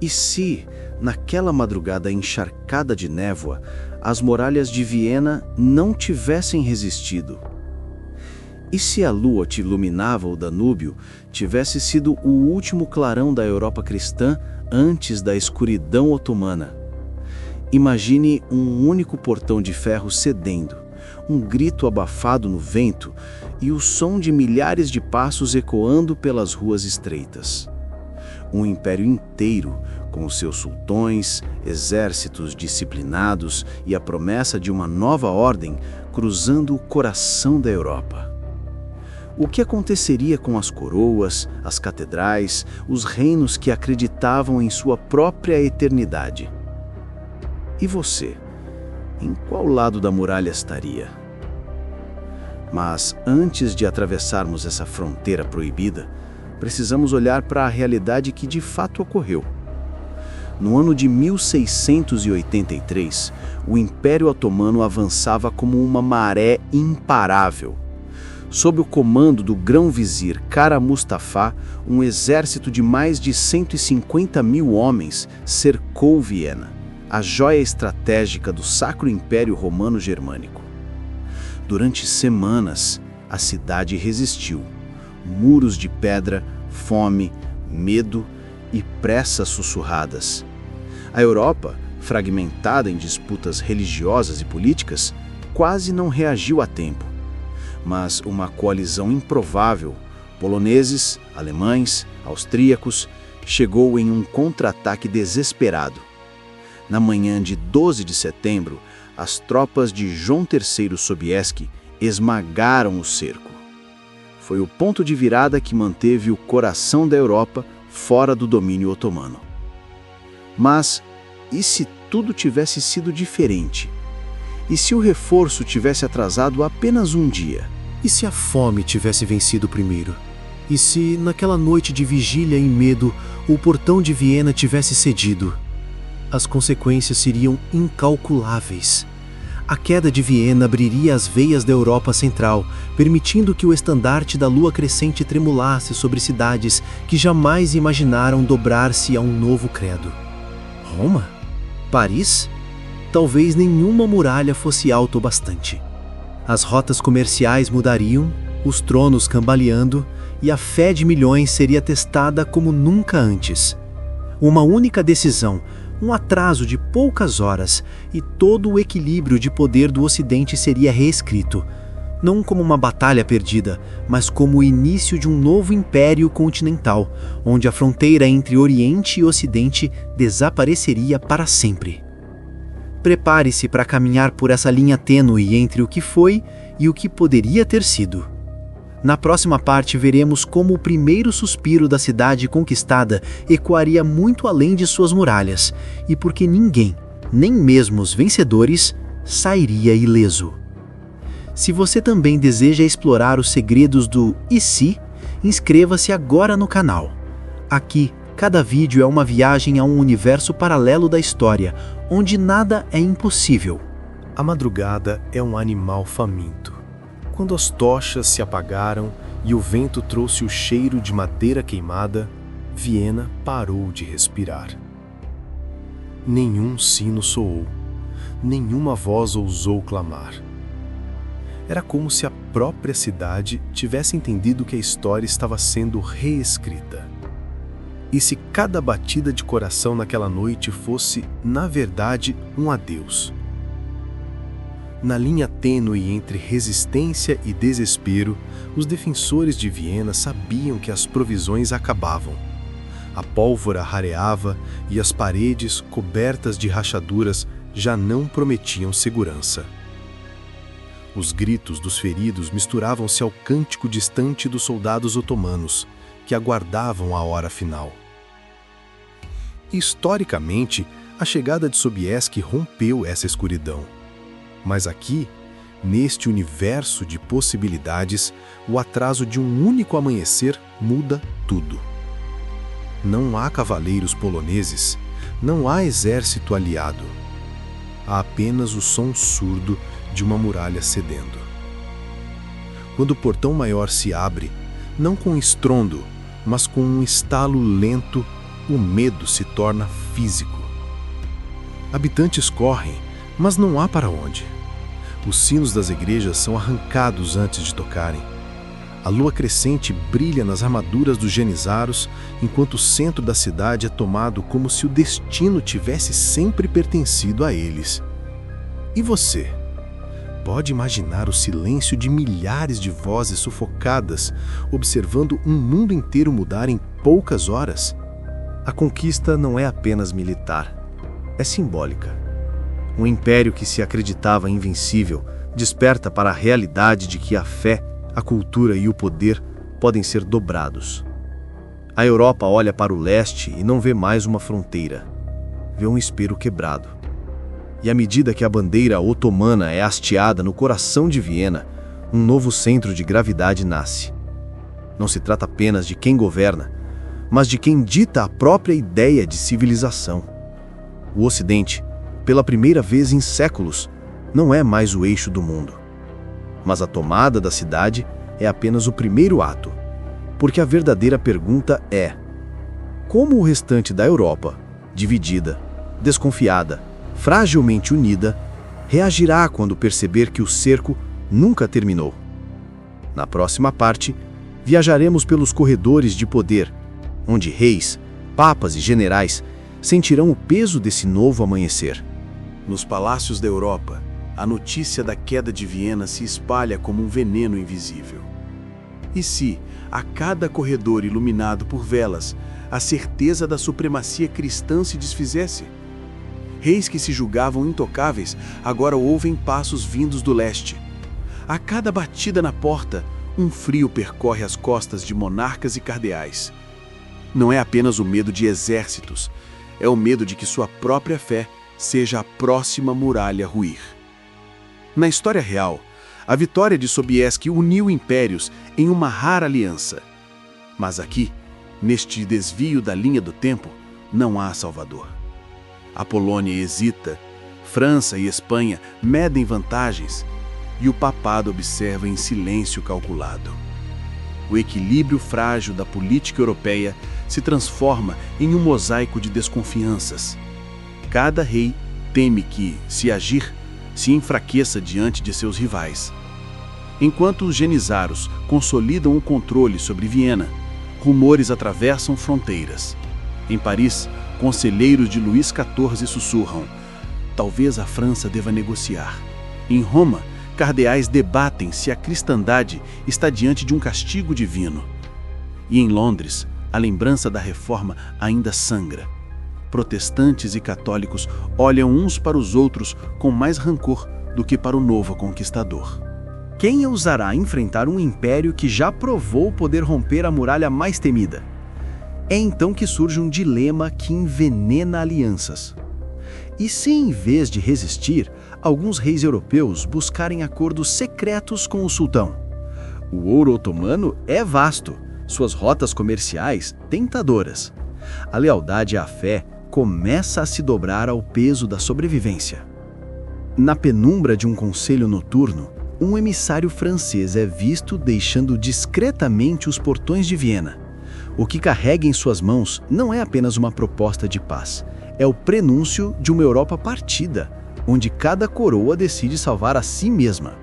E se, naquela madrugada encharcada de névoa, as muralhas de Viena não tivessem resistido? E se a lua que iluminava o Danúbio tivesse sido o último clarão da Europa cristã antes da escuridão otomana? Imagine um único portão de ferro cedendo, um grito abafado no vento e o som de milhares de passos ecoando pelas ruas estreitas. Um império inteiro, com os seus sultões, exércitos disciplinados e a promessa de uma nova ordem, cruzando o coração da Europa. O que aconteceria com as coroas, as catedrais, os reinos que acreditavam em sua própria eternidade? E você, em qual lado da muralha estaria? Mas antes de atravessarmos essa fronteira proibida, precisamos olhar para a realidade que de fato ocorreu. No ano de 1683, o Império Otomano avançava como uma maré imparável. Sob o comando do grão-vizir Kara Mustafa, um exército de mais de 150 mil homens cercou Viena, a joia estratégica do Sacro Império Romano Germânico. Durante semanas, a cidade resistiu. Muros de pedra, fome, medo e pressas sussurradas. A Europa, fragmentada em disputas religiosas e políticas, quase não reagiu a tempo. Mas uma coalizão improvável, poloneses, alemães, austríacos, chegou em um contra-ataque desesperado. Na manhã de 12 de setembro, as tropas de João III Sobieski esmagaram o cerco. Foi o ponto de virada que manteve o coração da Europa fora do domínio otomano. Mas, e se tudo tivesse sido diferente? E se o reforço tivesse atrasado apenas um dia? E se a fome tivesse vencido primeiro? E se, naquela noite de vigília e medo, o portão de Viena tivesse cedido? As consequências seriam incalculáveis. A queda de Viena abriria as veias da Europa Central, permitindo que o estandarte da lua crescente tremulasse sobre cidades que jamais imaginaram dobrar-se a um novo credo. Roma? Paris? Talvez nenhuma muralha fosse alta o bastante. As rotas comerciais mudariam, os tronos cambaleando, e a fé de milhões seria testada como nunca antes. Uma única decisão, um atraso de poucas horas, e todo o equilíbrio de poder do Ocidente seria reescrito, não como uma batalha perdida, mas como o início de um novo império continental, onde a fronteira entre Oriente e Ocidente desapareceria para sempre. Prepare-se para caminhar por essa linha tênue entre o que foi e o que poderia ter sido. Na próxima parte veremos como o primeiro suspiro da cidade conquistada ecoaria muito além de suas muralhas, e porque ninguém, nem mesmo os vencedores, sairia ileso. Se você também deseja explorar os segredos do "e se", inscreva-se agora no canal. Aqui, cada vídeo é uma viagem a um universo paralelo da história, onde nada é impossível. A madrugada é um animal faminto. Quando as tochas se apagaram e o vento trouxe o cheiro de madeira queimada, Viena parou de respirar. Nenhum sino soou, nenhuma voz ousou clamar. Era como se a própria cidade tivesse entendido que a história estava sendo reescrita. E se cada batida de coração naquela noite fosse, na verdade, um adeus? Na linha tênue entre resistência e desespero, os defensores de Viena sabiam que as provisões acabavam. A pólvora rareava e as paredes, cobertas de rachaduras, já não prometiam segurança. Os gritos dos feridos misturavam-se ao cântico distante dos soldados otomanos, que aguardavam a hora final. Historicamente, a chegada de Sobieski rompeu essa escuridão. Mas aqui, neste universo de possibilidades, o atraso de um único amanhecer muda tudo. Não há cavaleiros poloneses, não há exército aliado. Há apenas o som surdo de uma muralha cedendo. Quando o portão maior se abre, não com estrondo, mas com um estalo lento, o medo se torna físico. Habitantes correm, mas não há para onde. Os sinos das igrejas são arrancados antes de tocarem. A lua crescente brilha nas armaduras dos genizaros, enquanto o centro da cidade é tomado como se o destino tivesse sempre pertencido a eles. E você? Pode imaginar o silêncio de milhares de vozes sufocadas, observando um mundo inteiro mudar em poucas horas? A conquista não é apenas militar, é simbólica. Um império que se acreditava invencível desperta para a realidade de que a fé, a cultura e o poder podem ser dobrados. A Europa olha para o leste e não vê mais uma fronteira, vê um espelho quebrado. E à medida que a bandeira otomana é hasteada no coração de Viena, um novo centro de gravidade nasce. Não se trata apenas de quem governa, mas de quem dita a própria ideia de civilização. O Ocidente, pela primeira vez em séculos, não é mais o eixo do mundo. Mas a tomada da cidade é apenas o primeiro ato, porque a verdadeira pergunta é: como o restante da Europa, dividida, desconfiada, fragilmente unida, reagirá quando perceber que o cerco nunca terminou? Na próxima parte, viajaremos pelos corredores de poder, onde reis, papas e generais sentirão o peso desse novo amanhecer. Nos palácios da Europa, a notícia da queda de Viena se espalha como um veneno invisível. E se, a cada corredor iluminado por velas, a certeza da supremacia cristã se desfizesse? Reis que se julgavam intocáveis agora ouvem passos vindos do leste. A cada batida na porta, um frio percorre as costas de monarcas e cardeais. Não é apenas o medo de exércitos, é o medo de que sua própria fé seja a próxima muralha a ruir. Na história real, a vitória de Sobieski uniu impérios em uma rara aliança. Mas aqui, neste desvio da linha do tempo, não há salvador. A Polônia hesita, França e Espanha medem vantagens, e o papado observa em silêncio calculado. O equilíbrio frágil da política europeia se transforma em um mosaico de desconfianças. Cada rei teme que, se agir, se enfraqueça diante de seus rivais. Enquanto os genizaros consolidam o controle sobre Viena, rumores atravessam fronteiras. Em Paris, conselheiros de Luís XIV sussurram: talvez a França deva negociar. Em Roma, cardeais debatem se a cristandade está diante de um castigo divino. E em Londres, a lembrança da reforma ainda sangra. Protestantes e católicos olham uns para os outros com mais rancor do que para o novo conquistador. Quem ousará enfrentar um império que já provou poder romper a muralha mais temida? É então que surge um dilema que envenena alianças. E se, em vez de resistir, alguns reis europeus buscarem acordos secretos com o sultão? O ouro otomano é vasto, suas rotas comerciais tentadoras. A lealdade à fé começa a se dobrar ao peso da sobrevivência. Na penumbra de um conselho noturno, um emissário francês é visto deixando discretamente os portões de Viena. O que carrega em suas mãos não é apenas uma proposta de paz, é o prenúncio de uma Europa partida, onde cada coroa decide salvar a si mesma.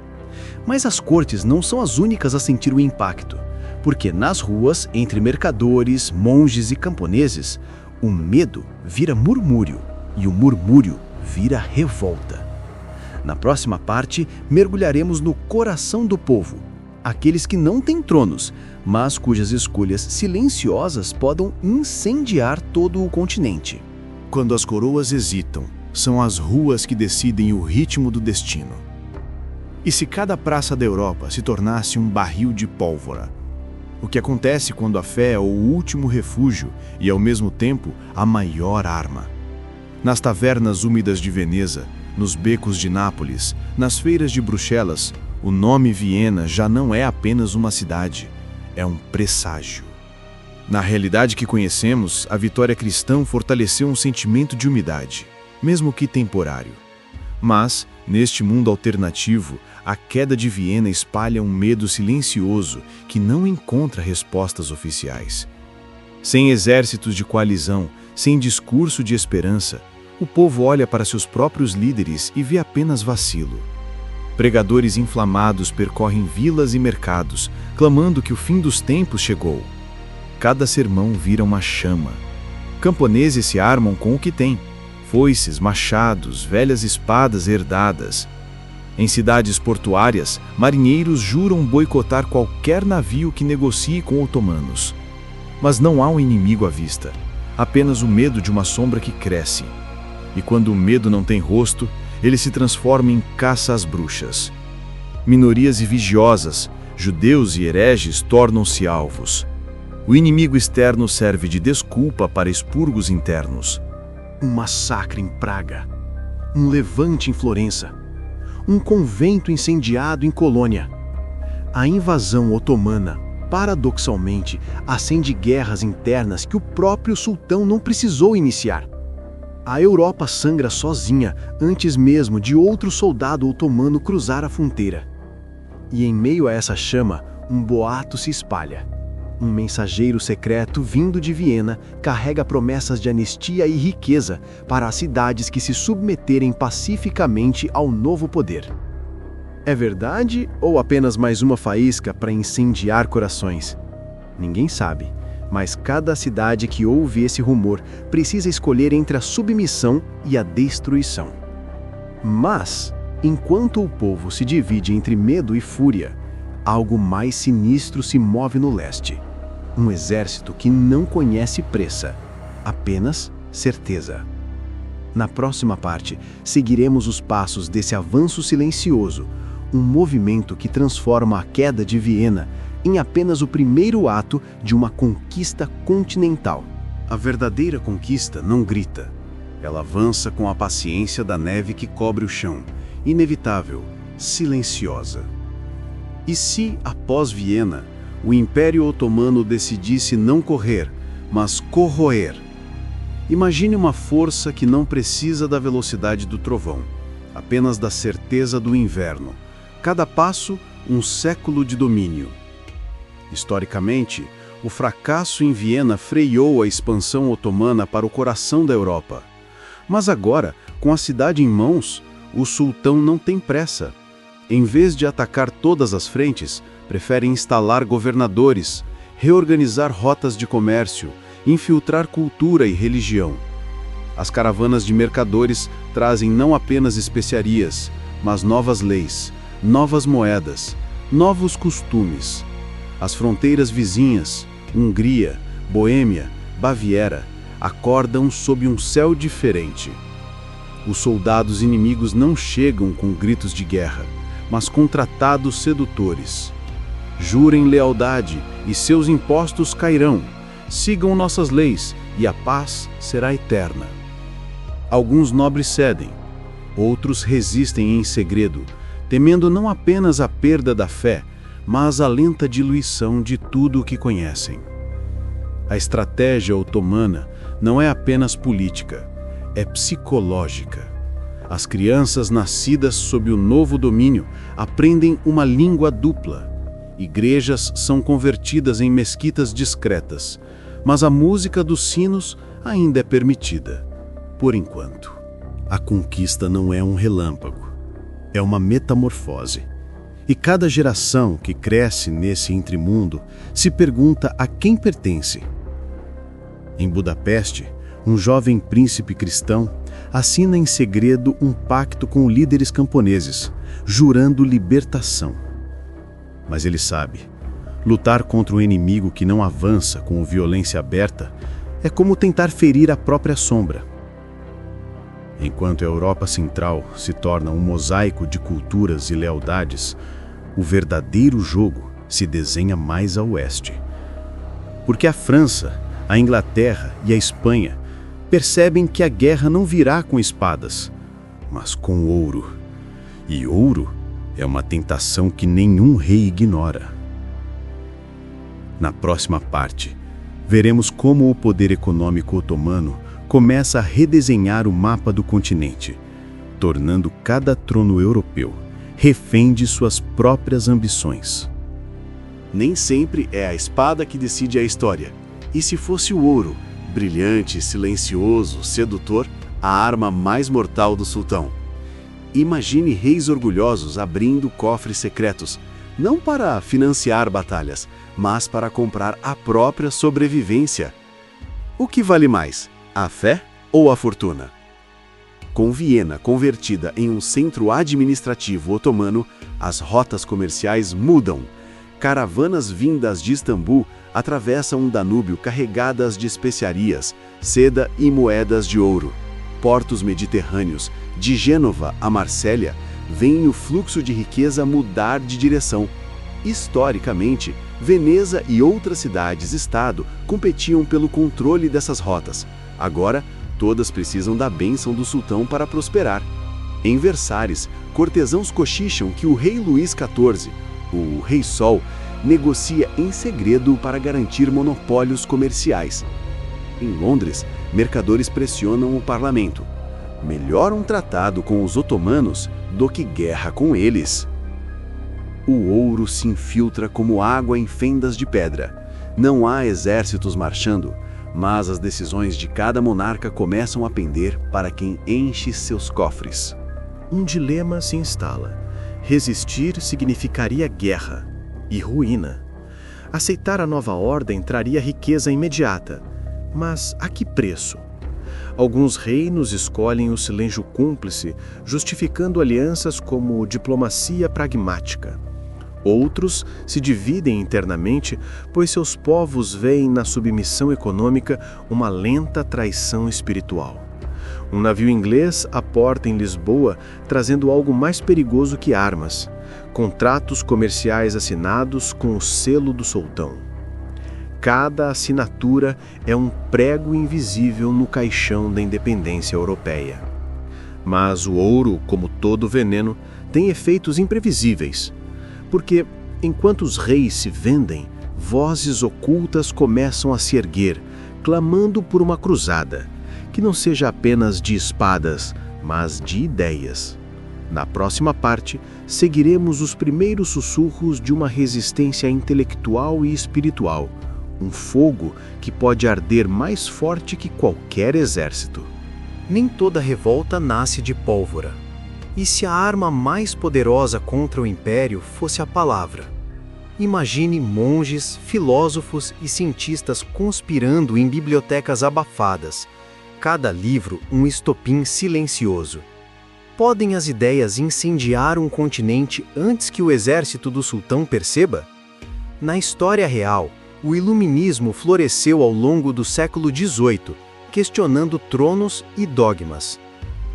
Mas as cortes não são as únicas a sentir o impacto, porque nas ruas, entre mercadores, monges e camponeses, o medo vira murmúrio e o murmúrio vira revolta. Na próxima parte, mergulharemos no coração do povo, aqueles que não têm tronos, mas cujas escolhas silenciosas podem incendiar todo o continente. Quando as coroas hesitam, são as ruas que decidem o ritmo do destino. E se cada praça da Europa se tornasse um barril de pólvora? O que acontece quando a fé é o último refúgio e, ao mesmo tempo, a maior arma? Nas tavernas úmidas de Veneza, nos becos de Nápoles, nas feiras de Bruxelas, o nome Viena já não é apenas uma cidade, é um presságio. Na realidade que conhecemos, a vitória cristã fortaleceu um sentimento de umidade, mesmo que temporário. Mas, neste mundo alternativo, a queda de Viena espalha um medo silencioso que não encontra respostas oficiais. Sem exércitos de coalizão, Sem discurso de esperança, o povo olha para seus próprios líderes e vê apenas vacilo. Pregadores inflamados percorrem vilas e mercados, clamando que o fim dos tempos chegou. Cada sermão vira uma chama. Camponeses se armam com o que têm: foices, machados, velhas espadas herdadas. Em cidades portuárias, marinheiros juram boicotar qualquer navio que negocie com otomanos. Mas não há um inimigo à vista, apenas o medo de uma sombra que cresce. E quando o medo não tem rosto, ele se transforma em caça às bruxas. Minorias e vigiosas, judeus e hereges tornam-se alvos. O inimigo externo serve de desculpa para expurgos internos. Um massacre em Praga, um levante em Florença, um convento incendiado em Colônia. A invasão otomana, paradoxalmente, acende guerras internas que o próprio sultão não precisou iniciar. A Europa sangra sozinha antes mesmo de outro soldado otomano cruzar a fronteira. E em meio a essa chama, um boato se espalha. Um mensageiro secreto vindo de Viena carrega promessas de anistia e riqueza para as cidades que se submeterem pacificamente ao novo poder. É verdade ou apenas mais uma faísca para incendiar corações? Ninguém sabe, mas cada cidade que ouve esse rumor precisa escolher entre a submissão e a destruição. Mas, enquanto o povo se divide entre medo e fúria, algo mais sinistro se move no leste. Um exército que não conhece pressa, apenas certeza. Na próxima parte, seguiremos os passos desse avanço silencioso, um movimento que transforma a queda de Viena em apenas o primeiro ato de uma conquista continental. A verdadeira conquista não grita. Ela avança com a paciência da neve que cobre o chão, inevitável, silenciosa. E se, após Viena, o Império Otomano decidisse não correr, mas corroer? Imagine uma força que não precisa da velocidade do trovão, apenas da certeza do inverno. Cada passo, um século de domínio. Historicamente, o fracasso em Viena freou a expansão otomana para o coração da Europa. Mas agora, com a cidade em mãos, o sultão não tem pressa. Em vez de atacar todas as frentes, prefere instalar governadores, reorganizar rotas de comércio, infiltrar cultura e religião. As caravanas de mercadores trazem não apenas especiarias, mas novas leis, novas moedas, novos costumes. As fronteiras vizinhas, Hungria, Boêmia, Baviera, acordam sob um céu diferente. Os soldados inimigos não chegam com gritos de guerra, mas com tratados sedutores. Jurem lealdade e seus impostos cairão. Sigam nossas leis e a paz será eterna. Alguns nobres cedem, outros resistem em segredo, temendo não apenas a perda da fé, mas a lenta diluição de tudo o que conhecem. A estratégia otomana não é apenas política, é psicológica. As crianças nascidas sob o novo domínio aprendem uma língua dupla. Igrejas são convertidas em mesquitas discretas, mas a música dos sinos ainda é permitida, por enquanto. A conquista não é um relâmpago, é uma metamorfose. E cada geração que cresce nesse intramundo se pergunta a quem pertence. Em Budapeste, um jovem príncipe cristão assina em segredo um pacto com líderes camponeses, jurando libertação. Mas ele sabe, lutar contra um inimigo que não avança com violência aberta é como tentar ferir a própria sombra. Enquanto a Europa Central se torna um mosaico de culturas e lealdades, o verdadeiro jogo se desenha mais a oeste. Porque a França, a Inglaterra e a Espanha percebem que a guerra não virá com espadas, mas com ouro. E ouro é uma tentação que nenhum rei ignora. Na próxima parte, veremos como o poder econômico otomano começa a redesenhar o mapa do continente, tornando cada trono europeu refém de suas próprias ambições. Nem sempre é a espada que decide a história. E se fosse o ouro, Brilhante, silencioso, sedutor, a arma mais mortal do sultão. Imagine reis orgulhosos abrindo cofres secretos, não para financiar batalhas, mas para comprar a própria sobrevivência. O que vale mais, a fé ou a fortuna? Com Viena convertida em um centro administrativo otomano, as rotas comerciais mudam. Caravanas vindas de Istambul atravessam o Danúbio carregadas de especiarias, seda e moedas de ouro. Portos mediterrâneos, de Gênova a Marsella, veem o fluxo de riqueza mudar de direção. Historicamente, Veneza e outras cidades-estado competiam pelo controle dessas rotas. Agora, todas precisam da bênção do sultão para prosperar. Em Versalhes, cortesãos cochicham que o rei Luís XIV, o Rei Sol, negocia em segredo para garantir monopólios comerciais. Em Londres, mercadores pressionam o parlamento. Melhor um tratado com os otomanos do que guerra com eles. O ouro se infiltra como água em fendas de pedra. Não há exércitos marchando, mas as decisões de cada monarca começam a pender para quem enche seus cofres. Um dilema se instala. Resistir significaria guerra e ruína. Aceitar a nova ordem traria riqueza imediata, mas a que preço? Alguns reinos escolhem o silêncio cúmplice, justificando alianças como diplomacia pragmática. Outros se dividem internamente, pois seus povos veem na submissão econômica uma lenta traição espiritual. Um navio inglês aporta em Lisboa, trazendo algo mais perigoso que armas: contratos comerciais assinados com o selo do sultão. Cada assinatura é um prego invisível no caixão da independência europeia. Mas o ouro, como todo veneno, tem efeitos imprevisíveis. Porque, enquanto os reis se vendem, vozes ocultas começam a se erguer, clamando por uma cruzada, que não seja apenas de espadas, mas de ideias. Na próxima parte, seguiremos os primeiros sussurros de uma resistência intelectual e espiritual, um fogo que pode arder mais forte que qualquer exército. Nem toda revolta nasce de pólvora. E se a arma mais poderosa contra o império fosse a palavra? Imagine monges, filósofos e cientistas conspirando em bibliotecas abafadas, cada livro um estopim silencioso. Podem as ideias incendiar um continente antes que o exército do sultão perceba? Na história real, o iluminismo floresceu ao longo do século XVIII, questionando tronos e dogmas.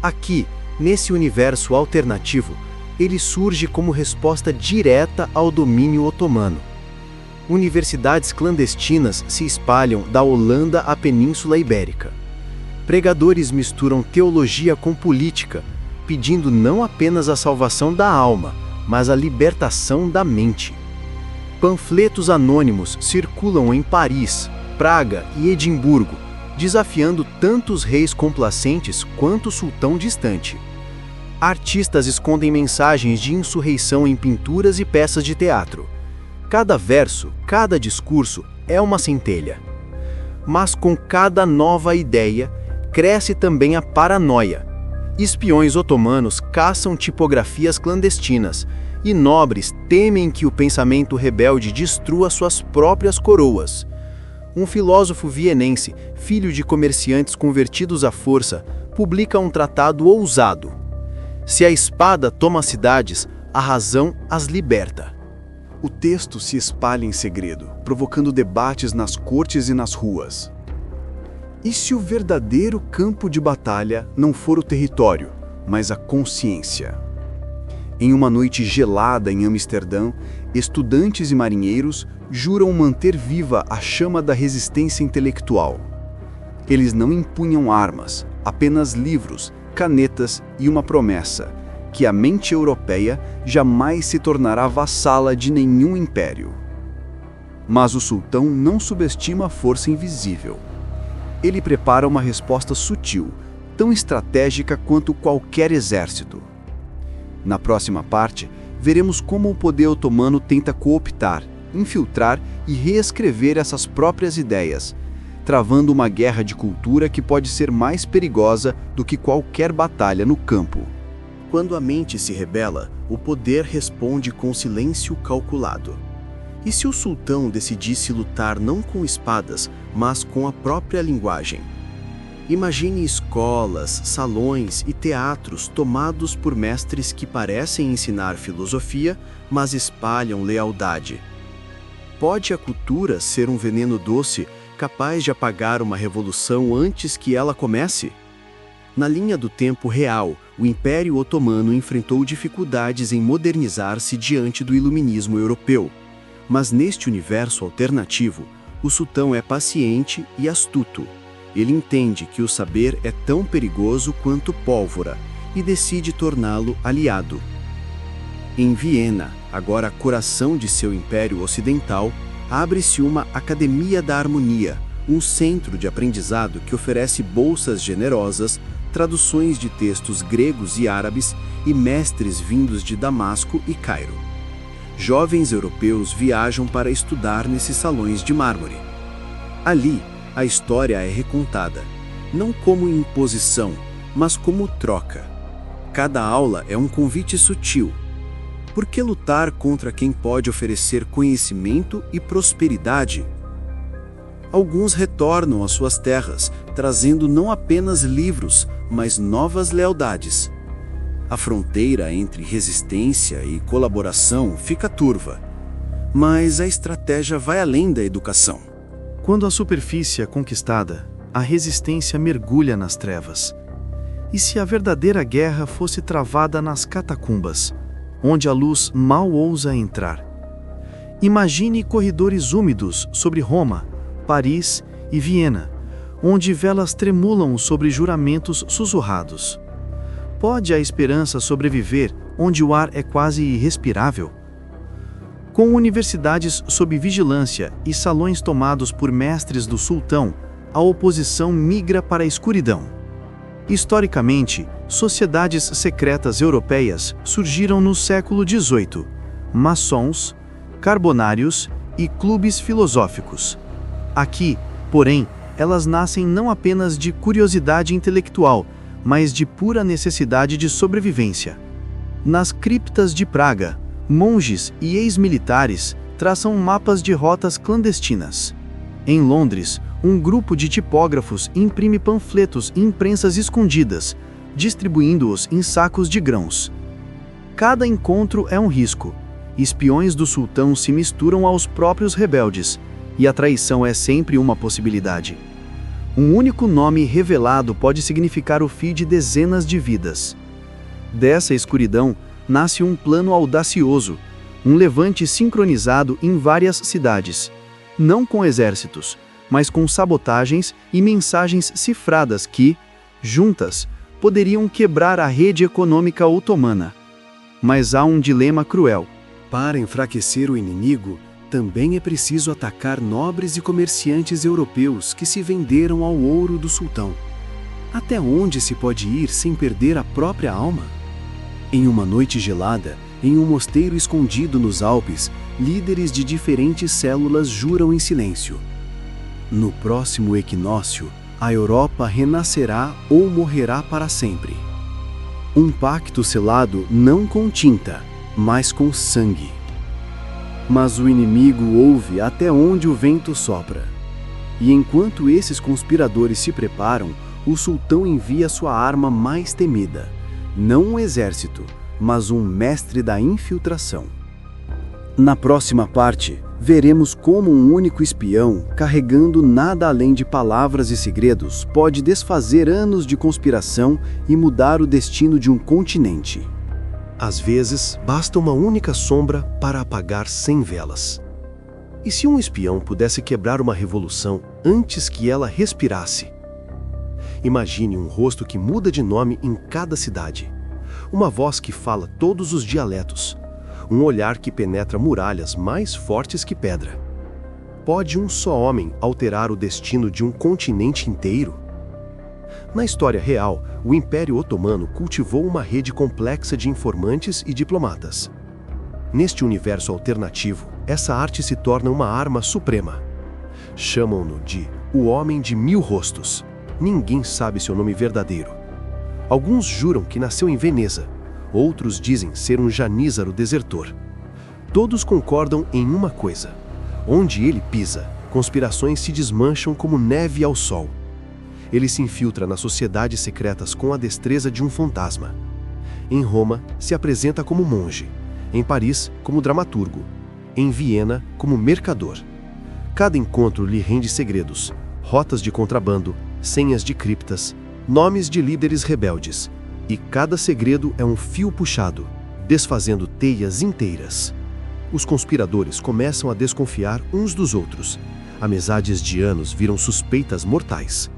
Aqui, nesse universo alternativo, ele surge como resposta direta ao domínio otomano. Universidades clandestinas se espalham da Holanda à Península Ibérica. Pregadores misturam teologia com política, pedindo não apenas a salvação da alma, mas a libertação da mente. Panfletos anônimos circulam em Paris, Praga e Edimburgo, desafiando tanto os reis complacentes quanto o sultão distante. Artistas escondem mensagens de insurreição em pinturas e peças de teatro. Cada verso, cada discurso é uma centelha. Mas com cada nova ideia, cresce também a paranoia. Espiões otomanos caçam tipografias clandestinas, e nobres temem que o pensamento rebelde destrua suas próprias coroas. Um filósofo vienense, filho de comerciantes convertidos à força, publica um tratado ousado. Se a espada toma cidades, a razão as liberta. O texto se espalha em segredo, provocando debates nas cortes e nas ruas. E se o verdadeiro campo de batalha não for o território, mas a consciência? Em uma noite gelada em Amsterdã, estudantes e marinheiros juram manter viva a chama da resistência intelectual. Eles não empunham armas, apenas livros, canetas e uma promessa, que a mente europeia jamais se tornará vassala de nenhum império. Mas o sultão não subestima a força invisível. Ele prepara uma resposta sutil, tão estratégica quanto qualquer exército. Na próxima parte, veremos como o poder otomano tenta cooptar, infiltrar e reescrever essas próprias ideias, travando uma guerra de cultura que pode ser mais perigosa do que qualquer batalha no campo. Quando a mente se rebela, o poder responde com silêncio calculado. E se o sultão decidisse lutar não com espadas, mas com a própria linguagem? Imagine escolas, salões e teatros tomados por mestres que parecem ensinar filosofia, mas espalham lealdade. Pode a cultura ser um veneno doce capaz de apagar uma revolução antes que ela comece? Na linha do tempo real, o Império Otomano enfrentou dificuldades em modernizar-se diante do iluminismo europeu. Mas neste universo alternativo, o sultão é paciente e astuto. Ele entende que o saber é tão perigoso quanto pólvora e decide torná-lo aliado. Em Viena, agora coração de seu Império Ocidental, abre-se uma Academia da Harmonia, um centro de aprendizado que oferece bolsas generosas, traduções de textos gregos e árabes e mestres vindos de Damasco e Cairo. Jovens europeus viajam para estudar nesses salões de mármore. Ali, a história é recontada, não como imposição, mas como troca. Cada aula é um convite sutil. Por que lutar contra quem pode oferecer conhecimento e prosperidade? Alguns retornam às suas terras, trazendo não apenas livros, mas novas lealdades. A fronteira entre resistência e colaboração fica turva, mas a estratégia vai além da educação. Quando a superfície é conquistada, a resistência mergulha nas trevas. E se a verdadeira guerra fosse travada nas catacumbas, onde a luz mal ousa entrar? Imagine corredores úmidos sobre Roma, Paris e Viena, onde velas tremulam sobre juramentos sussurrados. Pode a esperança sobreviver onde o ar é quase irrespirável? Com universidades sob vigilância e salões tomados por mestres do sultão, a oposição migra para a escuridão. Historicamente, sociedades secretas europeias surgiram no século XVIII, maçons, carbonários e clubes filosóficos. Aqui, porém, elas nascem não apenas de curiosidade intelectual, mas de pura necessidade de sobrevivência. Nas criptas de Praga, monges e ex-militares traçam mapas de rotas clandestinas. Em Londres, um grupo de tipógrafos imprime panfletos em imprensas escondidas, distribuindo-os em sacos de grãos. Cada encontro é um risco. Espiões do sultão se misturam aos próprios rebeldes, e a traição é sempre uma possibilidade. Um único nome revelado pode significar o fim de dezenas de vidas. Dessa escuridão nasce um plano audacioso, um levante sincronizado em várias cidades, não com exércitos, mas com sabotagens e mensagens cifradas que, juntas, poderiam quebrar a rede econômica otomana. Mas há um dilema cruel. Para enfraquecer o inimigo, também é preciso atacar nobres e comerciantes europeus que se venderam ao ouro do sultão. Até onde se pode ir sem perder a própria alma? Em uma noite gelada, em um mosteiro escondido nos Alpes, líderes de diferentes células juram em silêncio. No próximo equinócio, a Europa renascerá ou morrerá para sempre. Um pacto selado não com tinta, mas com sangue. Mas o inimigo ouve até onde o vento sopra. E enquanto esses conspiradores se preparam, o sultão envia sua arma mais temida. Não um exército, mas um mestre da infiltração. Na próxima parte, veremos como um único espião, carregando nada além de palavras e segredos, pode desfazer anos de conspiração e mudar o destino de um continente. Às vezes, basta uma única sombra para apagar 100 velas. E se um espião pudesse quebrar uma revolução antes que ela respirasse? Imagine um rosto que muda de nome em cada cidade. Uma voz que fala todos os dialetos. Um olhar que penetra muralhas mais fortes que pedra. Pode um só homem alterar o destino de um continente inteiro? Na história real, o Império Otomano cultivou uma rede complexa de informantes e diplomatas. Neste universo alternativo, essa arte se torna uma arma suprema. Chamam-no de o Homem de 1000 Rostos. Ninguém sabe seu nome verdadeiro. Alguns juram que nasceu em Veneza, outros dizem ser um janízaro desertor. Todos concordam em uma coisa: onde ele pisa, conspirações se desmancham como neve ao sol. Ele se infiltra nas sociedades secretas com a destreza de um fantasma. Em Roma, se apresenta como monge. Em Paris, como dramaturgo. Em Viena, como mercador. Cada encontro lhe rende segredos, rotas de contrabando, senhas de criptas, nomes de líderes rebeldes. E cada segredo é um fio puxado, desfazendo teias inteiras. Os conspiradores começam a desconfiar uns dos outros. Amizades de anos viram suspeitas mortais.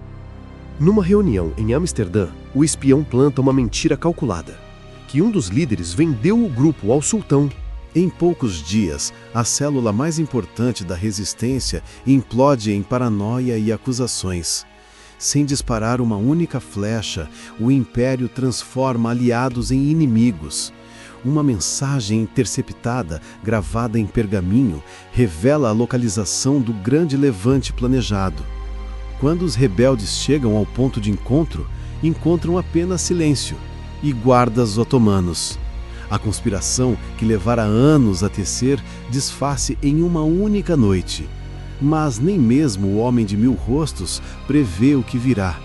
Numa reunião em Amsterdã, o espião planta uma mentira calculada: que um dos líderes vendeu o grupo ao sultão. Em poucos dias, a célula mais importante da resistência implode em paranoia e acusações. Sem disparar uma única flecha, o Império transforma aliados em inimigos. Uma mensagem interceptada, gravada em pergaminho, revela a localização do grande levante planejado. Quando os rebeldes chegam ao ponto de encontro, encontram apenas silêncio e guardas otomanos. A conspiração, que levara anos a tecer, desfaz-se em uma única noite. Mas nem mesmo o Homem de 1000 Rostos prevê o que virá,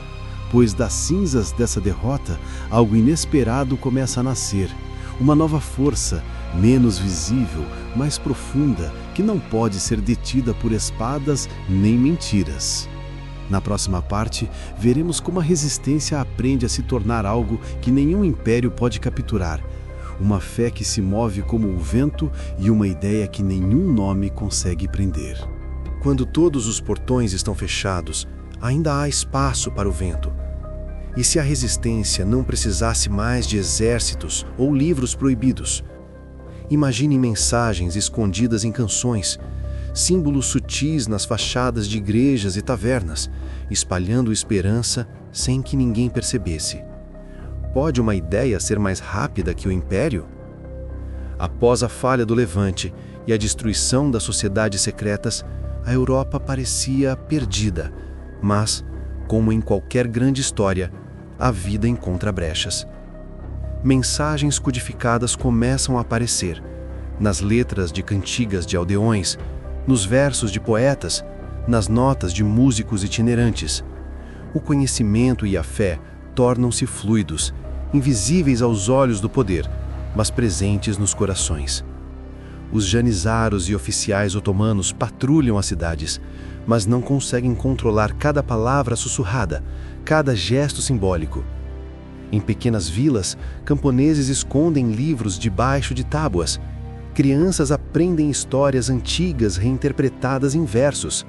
pois das cinzas dessa derrota, algo inesperado começa a nascer. Uma nova força, menos visível, mais profunda, que não pode ser detida por espadas nem mentiras. Na próxima parte, veremos como a resistência aprende a se tornar algo que nenhum império pode capturar. Uma fé que se move como o vento e uma ideia que nenhum nome consegue prender. Quando todos os portões estão fechados, ainda há espaço para o vento. E se a resistência não precisasse mais de exércitos ou livros proibidos? Imagine mensagens escondidas em canções, símbolos sutis nas fachadas de igrejas e tavernas, espalhando esperança sem que ninguém percebesse. Pode uma ideia ser mais rápida que o Império? Após a falha do Levante e a destruição das sociedades secretas, a Europa parecia perdida, mas, como em qualquer grande história, a vida encontra brechas. Mensagens codificadas começam a aparecer, nas letras de cantigas de aldeões, nos versos de poetas, nas notas de músicos itinerantes. O conhecimento e a fé tornam-se fluidos, invisíveis aos olhos do poder, mas presentes nos corações. Os janizaros e oficiais otomanos patrulham as cidades, mas não conseguem controlar cada palavra sussurrada, cada gesto simbólico. Em pequenas vilas, camponeses escondem livros debaixo de tábuas. Crianças aprendem histórias antigas reinterpretadas em versos.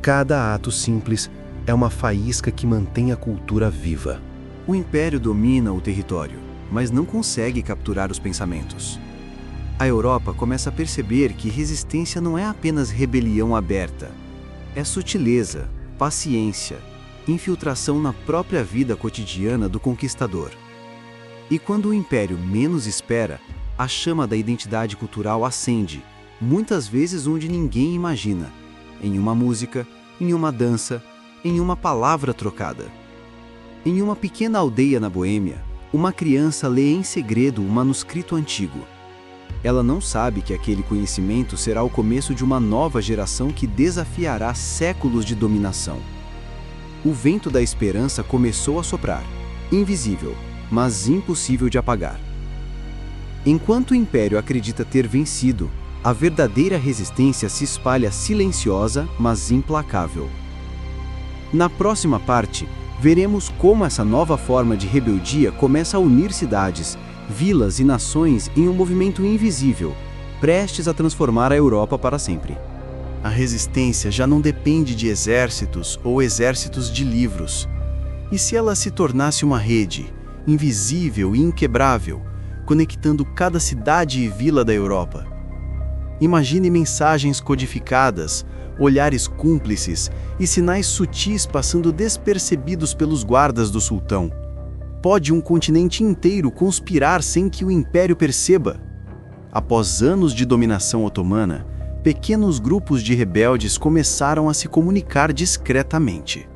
Cada ato simples é uma faísca que mantém a cultura viva. O Império domina o território, mas não consegue capturar os pensamentos. A Europa começa a perceber que resistência não é apenas rebelião aberta. É sutileza, paciência, infiltração na própria vida cotidiana do conquistador. E quando o Império menos espera, a chama da identidade cultural acende, muitas vezes onde ninguém imagina, em uma música, em uma dança, em uma palavra trocada. Em uma pequena aldeia na Boêmia, uma criança lê em segredo um manuscrito antigo. Ela não sabe que aquele conhecimento será o começo de uma nova geração que desafiará séculos de dominação. O vento da esperança começou a soprar, invisível, mas impossível de apagar. Enquanto o Império acredita ter vencido, a verdadeira resistência se espalha silenciosa, mas implacável. Na próxima parte, veremos como essa nova forma de rebeldia começa a unir cidades, vilas e nações em um movimento invisível, prestes a transformar a Europa para sempre. A resistência já não depende de exércitos ou exércitos de livros. E se ela se tornasse uma rede, invisível e inquebrável, conectando cada cidade e vila da Europa? Imagine mensagens codificadas, olhares cúmplices e sinais sutis passando despercebidos pelos guardas do sultão. Pode um continente inteiro conspirar sem que o Império perceba? Após anos de dominação otomana, pequenos grupos de rebeldes começaram a se comunicar discretamente.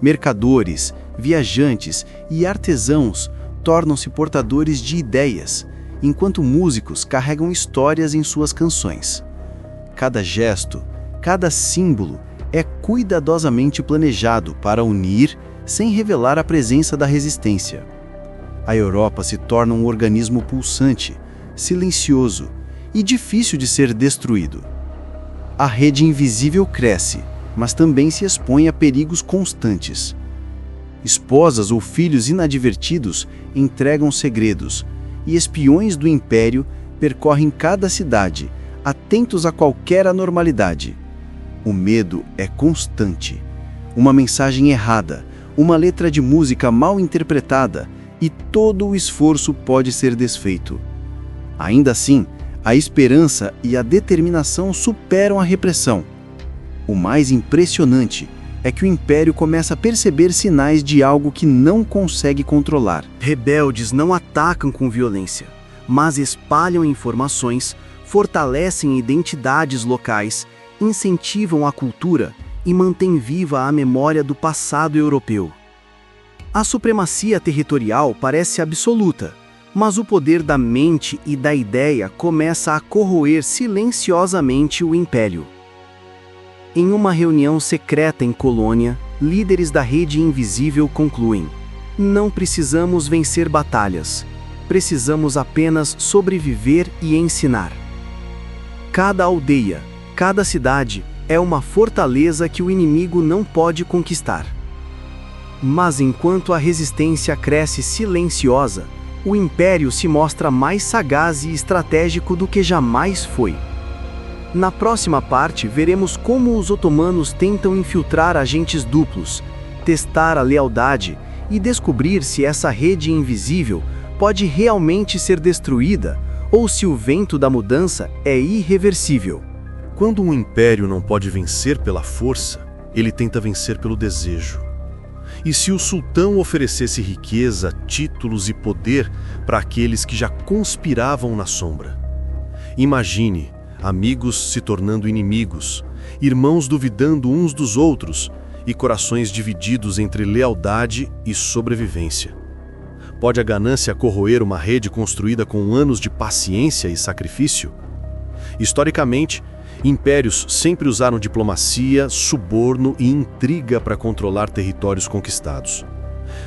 Mercadores, viajantes e artesãos tornam-se portadores de ideias, enquanto músicos carregam histórias em suas canções. Cada gesto, cada símbolo é cuidadosamente planejado para unir sem revelar a presença da resistência. A Europa se torna um organismo pulsante, silencioso e difícil de ser destruído. A rede invisível cresce, mas também se expõe a perigos constantes. Esposas ou filhos inadvertidos entregam segredos, e espiões do Império percorrem cada cidade, atentos a qualquer anormalidade. O medo é constante. Uma mensagem errada, uma letra de música mal interpretada, e todo o esforço pode ser desfeito. Ainda assim, a esperança e a determinação superam a repressão. O mais impressionante é que o Império começa a perceber sinais de algo que não consegue controlar. Rebeldes não atacam com violência, mas espalham informações, fortalecem identidades locais, incentivam a cultura e mantêm viva a memória do passado europeu. A supremacia territorial parece absoluta, mas o poder da mente e da ideia começa a corroer silenciosamente o Império. Em uma reunião secreta em Colônia, líderes da Rede Invisível concluem: não precisamos vencer batalhas, precisamos apenas sobreviver e ensinar. Cada aldeia, cada cidade é uma fortaleza que o inimigo não pode conquistar. Mas enquanto a resistência cresce silenciosa, o Império se mostra mais sagaz e estratégico do que jamais foi. Na próxima parte, veremos como os otomanos tentam infiltrar agentes duplos, testar a lealdade e descobrir se essa rede invisível pode realmente ser destruída ou se o vento da mudança é irreversível. Quando um império não pode vencer pela força, ele tenta vencer pelo desejo. E se o sultão oferecesse riqueza, títulos e poder para aqueles que já conspiravam na sombra? Imagine amigos se tornando inimigos, irmãos duvidando uns dos outros e corações divididos entre lealdade e sobrevivência. Pode a ganância corroer uma rede construída com anos de paciência e sacrifício? Historicamente, impérios sempre usaram diplomacia, suborno e intriga para controlar territórios conquistados.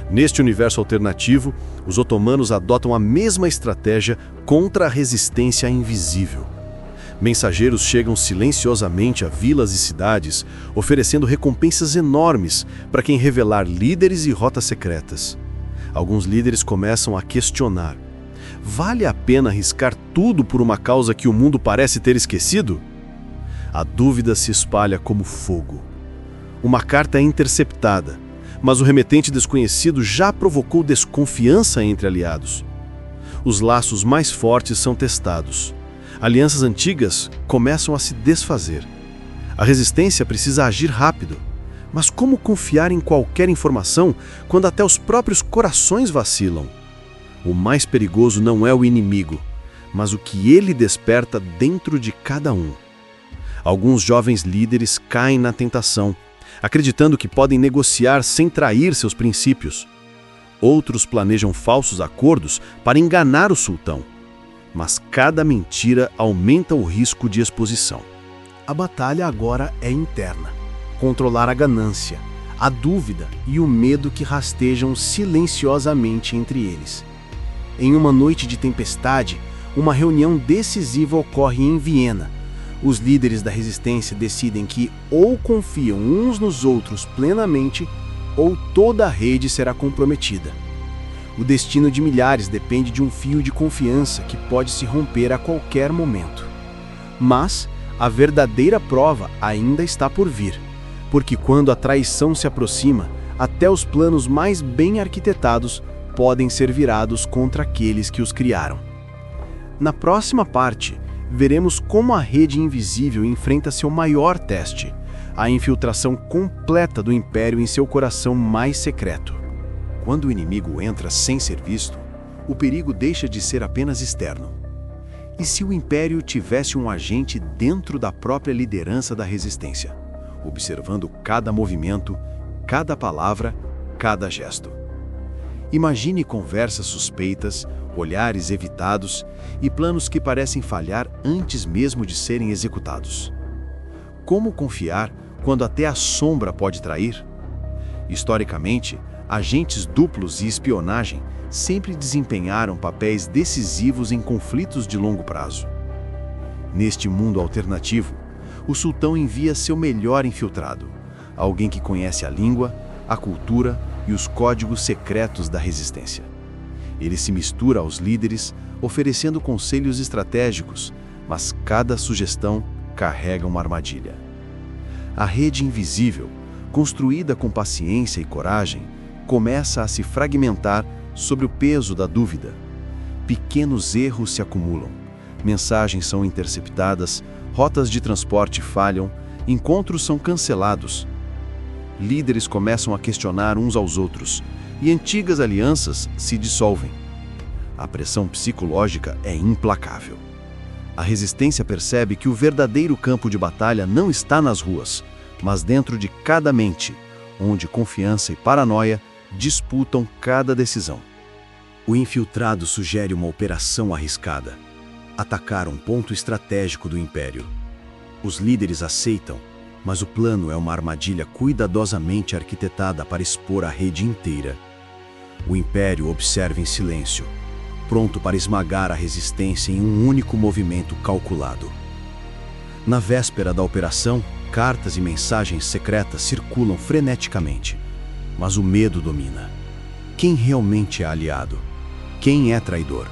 Neste universo alternativo, os otomanos adotam a mesma estratégia contra a resistência invisível. Mensageiros chegam silenciosamente a vilas e cidades, oferecendo recompensas enormes para quem revelar líderes e rotas secretas. Alguns líderes começam a questionar: vale a pena arriscar tudo por uma causa que o mundo parece ter esquecido? A dúvida se espalha como fogo. Uma carta é interceptada, mas o remetente desconhecido já provocou desconfiança entre aliados. Os laços mais fortes são testados. Alianças antigas começam a se desfazer. A resistência precisa agir rápido. Mas como confiar em qualquer informação quando até os próprios corações vacilam? O mais perigoso não é o inimigo, mas o que ele desperta dentro de cada um. Alguns jovens líderes caem na tentação, acreditando que podem negociar sem trair seus princípios. Outros planejam falsos acordos para enganar o sultão. Mas cada mentira aumenta o risco de exposição. A batalha agora é interna. Controlar a ganância, a dúvida e o medo que rastejam silenciosamente entre eles. Em uma noite de tempestade, uma reunião decisiva ocorre em Viena. Os líderes da resistência decidem que ou confiam uns nos outros plenamente, ou toda a rede será comprometida. O destino de milhares depende de um fio de confiança que pode se romper a qualquer momento. Mas a verdadeira prova ainda está por vir, porque quando a traição se aproxima, até os planos mais bem arquitetados podem ser virados contra aqueles que os criaram. Na próxima parte, veremos como a rede invisível enfrenta seu maior teste, a infiltração completa do Império em seu coração mais secreto. Quando o inimigo entra sem ser visto, o perigo deixa de ser apenas externo. E se o Império tivesse um agente dentro da própria liderança da resistência, observando cada movimento, cada palavra, cada gesto? Imagine conversas suspeitas, olhares evitados e planos que parecem falhar antes mesmo de serem executados. Como confiar quando até a sombra pode trair? Historicamente, agentes duplos e espionagem sempre desempenharam papéis decisivos em conflitos de longo prazo. Neste mundo alternativo, o sultão envia seu melhor infiltrado, alguém que conhece a língua, a cultura e os códigos secretos da resistência. Ele se mistura aos líderes, oferecendo conselhos estratégicos, mas cada sugestão carrega uma armadilha. A rede invisível, construída com paciência e coragem, começa a se fragmentar sob o peso da dúvida. Pequenos erros se acumulam, mensagens são interceptadas, rotas de transporte falham, encontros são cancelados. Líderes começam a questionar uns aos outros e antigas alianças se dissolvem. A pressão psicológica é implacável. A resistência percebe que o verdadeiro campo de batalha não está nas ruas, mas dentro de cada mente, onde confiança e paranoia disputam cada decisão. O infiltrado sugere uma operação arriscada: atacar um ponto estratégico do Império. Os líderes aceitam, mas o plano é uma armadilha cuidadosamente arquitetada para expor a rede inteira. O Império observa em silêncio, pronto para esmagar a resistência em um único movimento calculado. Na véspera da operação, cartas e mensagens secretas circulam freneticamente, mas o medo domina. Quem realmente é aliado? Quem é traidor?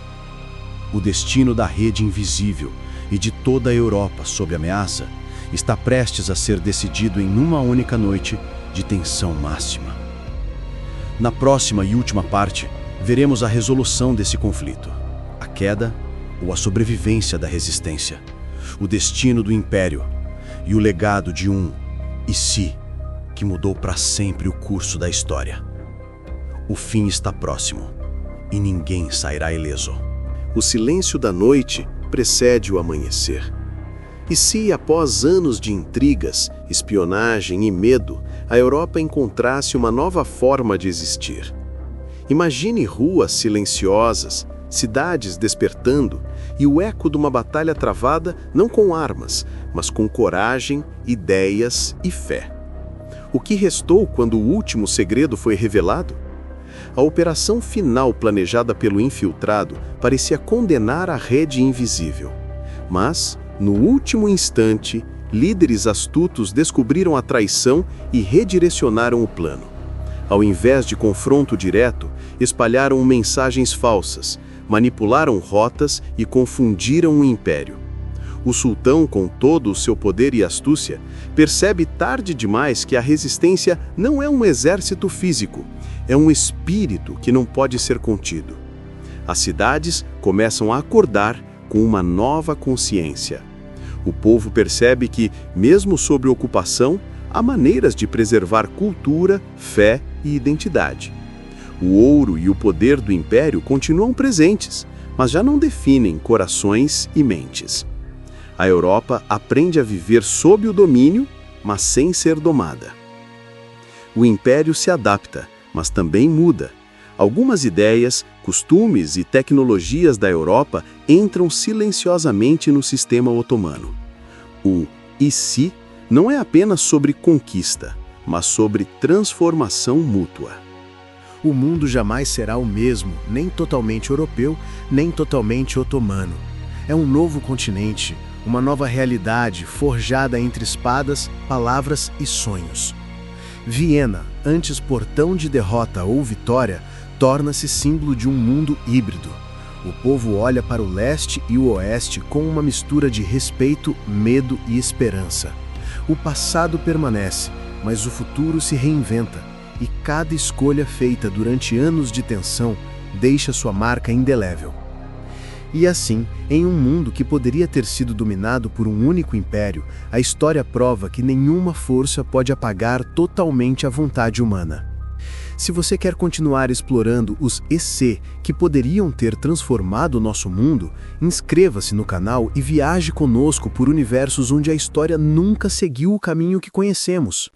O destino da rede invisível e de toda a Europa sob ameaça está prestes a ser decidido em uma única noite de tensão máxima. Na próxima e última parte, veremos a resolução desse conflito, a queda ou a sobrevivência da resistência, o destino do Império e o legado de um "e se" que mudou para sempre o curso da história. O fim está próximo e ninguém sairá ileso. O silêncio da noite precede o amanhecer. E se, após anos de intrigas, espionagem e medo, a Europa encontrasse uma nova forma de existir? Imagine ruas silenciosas, cidades despertando e o eco de uma batalha travada não com armas, mas com coragem, ideias e fé. O que restou quando o último segredo foi revelado? A operação final planejada pelo infiltrado parecia condenar a rede invisível. Mas, no último instante, líderes astutos descobriram a traição e redirecionaram o plano. Ao invés de confronto direto, espalharam mensagens falsas, manipularam rotas e confundiram o Império. O sultão, com todo o seu poder e astúcia, percebe tarde demais que a resistência não é um exército físico, é um espírito que não pode ser contido. As cidades começam a acordar com uma nova consciência. O povo percebe que, mesmo sob ocupação, há maneiras de preservar cultura, fé e identidade. O ouro e o poder do Império continuam presentes, mas já não definem corações e mentes. A Europa aprende a viver sob o domínio, mas sem ser domada. O Império se adapta, mas também muda. Algumas ideias, costumes e tecnologias da Europa entram silenciosamente no sistema otomano. O "e se" não é apenas sobre conquista, mas sobre transformação mútua. O mundo jamais será o mesmo, nem totalmente europeu, nem totalmente otomano. É um novo continente, uma nova realidade forjada entre espadas, palavras e sonhos. Viena, antes portão de derrota ou vitória, torna-se símbolo de um mundo híbrido. O povo olha para o leste e o oeste com uma mistura de respeito, medo e esperança. O passado permanece, mas o futuro se reinventa, e cada escolha feita durante anos de tensão deixa sua marca indelével. E assim, em um mundo que poderia ter sido dominado por um único império, a história prova que nenhuma força pode apagar totalmente a vontade humana. Se você quer continuar explorando os EC que poderiam ter transformado o nosso mundo, inscreva-se no canal e viaje conosco por universos onde a história nunca seguiu o caminho que conhecemos.